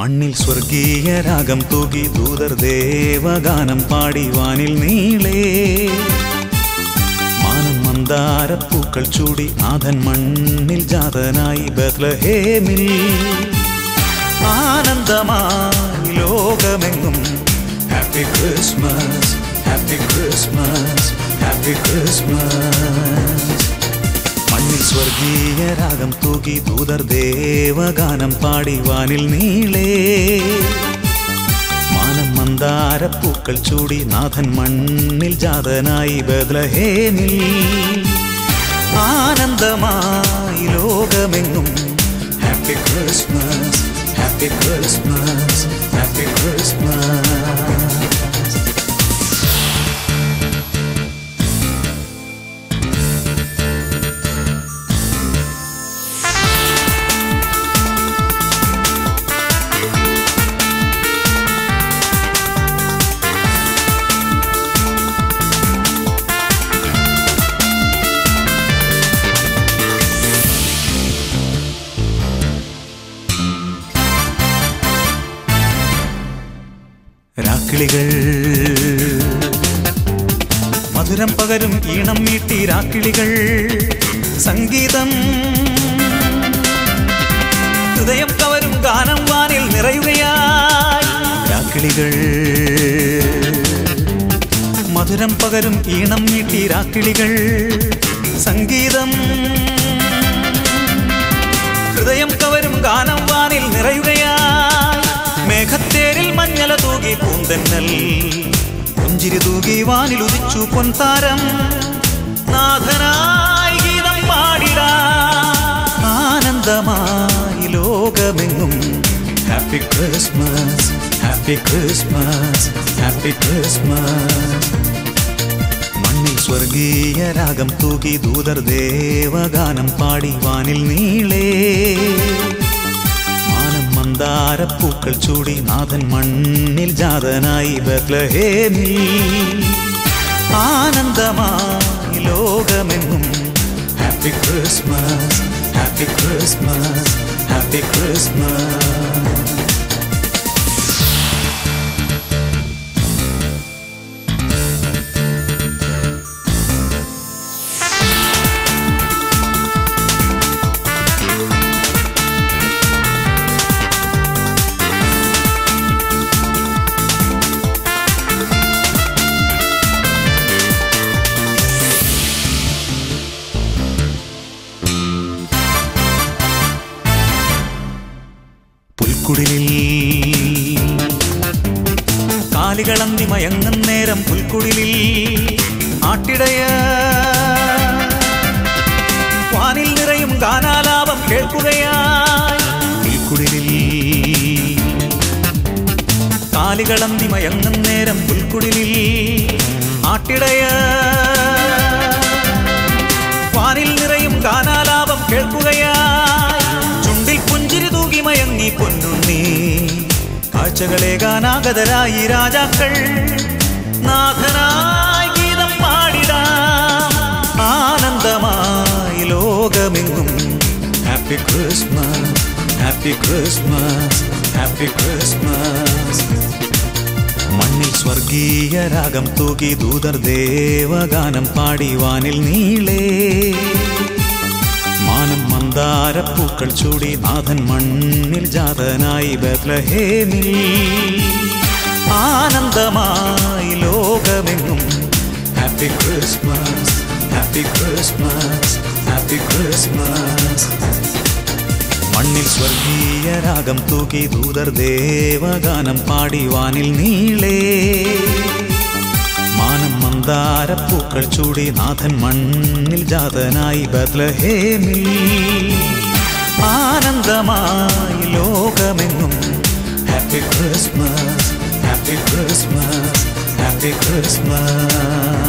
മണ്ണിൽ സ്വർഗീയ രാഗം തൂകി ദൂതർ ദേവഗാനം പാടി വാനിൽ നീളേ മാനം മന്ദാരപ്പൂക്കൾ ചൂടി നാഥൻ മണ്ണിൽ ജാതനായി ബത്ലഹേമിൽ ആനന്ദമായി ലോകമെങ്ങും happy Christmas happy Christmas happy Christmas മണ്ണിൽ സ്വർഗീയ രാഗം തൂകി ദൂതർ ദേവഗാനം പാടി വാനിൽ നീളേ മാനം മന്ദാരപ്പൂക്കൾ ചൂടി നാഥൻ മണ്ണിൽ ജാതനായി ബത്ലഹേമിൽ ആനന്ദമായി ലോകമെങ്ങും happy Christmas happy Christmas happy Christmas രാക്കിളികൾ മധുരം പകരും ഈണം മീട്ടി രാക്കിളികൾ സംഗീതം ഹൃദയം കവരും ഗാനം വാനിൽ നിറയുകയായി രാക്കിളികൾ മധുരം പകരും ഈണം മീട്ടി രാക്കിളികൾ സംഗീതം ഹൃദയം കവരും ഗാനം വാനിൽ നിറയുകയായി മേഘത്തേരിൽ മഞ്ഞല തൂകി പൂന്തന്നൽ പുഞ്ചിരി തൂകി വാനിൽ ഉദിച്ചു പൊൻതാരം നാഥനായി ഗീതം പാടിടാം ആനന്ദമായി ലോകമെങ്ങും happy Christmas happy Christmas happy Christmas മണ്ണിൽ സ്വർഗീയ രാഗം തൂകി ദൂതർ ദേവഗാനം പാടി വാനിൽ നീളേ മന്ദാരപ്പൂക്കൾ ചൂടി നാഥൻ മണ്ണിൽ ജാതനായി ബത്ലഹേമിൽ ആനന്ദമായി ലോകമെങ്ങും happy Christmas happy Christmas happy Christmas പുൽക്കുടിലിൽ കാലികളന്തി മയങ്ങും നേരം പുൽക്കുടിലിൽ ആട്ടിടയ വാനിൽ നിറയും ഗാനാലാപം കേൾക്കുകയായി പുൽക്കുടിലിൽ കാലികളന്തി മയങ്ങും നേരം പുൽക്കുടിലിൽ ആട്ടിടയ വാനിൽ നിറയും ഗാനാലാപം കേൾക്കുകയായി ചുണ്ടിൽ പുഞ്ചിരി തൂകി മയങ്ങി പൊന്നുണ്ണി കാഴ്ചകളേകാനാഗതരായി രാജാക്കൾ നാഥനായി ഗീതം പാടിടാം ആനന്ദമായി ലോകമെങ്ങും happy Christmas happy Christmas happy Christmas മണ്ണിൽ സ്വർഗീയ രാഗം തൂകി ദൂതർ ദേവഗാനം പാടി വാനിൽ നീളേ മാനം മന്ദാരപ്പൂക്കൾ ചൂടി നാഥൻ മണ്ണിൽ ജാതനായി ബത്ലഹേമിൽ ആനന്ദമായി ലോകമെങ്ങും happy Christmas happy Christmas happy Christmas മണ്ണിൽ സ്വർഗീയ രാഗം തൂകി ദൂതർ ദേവഗാനം പാടി വാനിൽ നീളേ മാനം മന്ദാരപ്പൂക്കൾ ചൂടി നാഥൻ മണ്ണിൽ ജാതനായി ബത്ലഹേമിൽ ആനന്ദമായി ലോകമെങ്ങും happy Christmas happy Christmas happy Christmas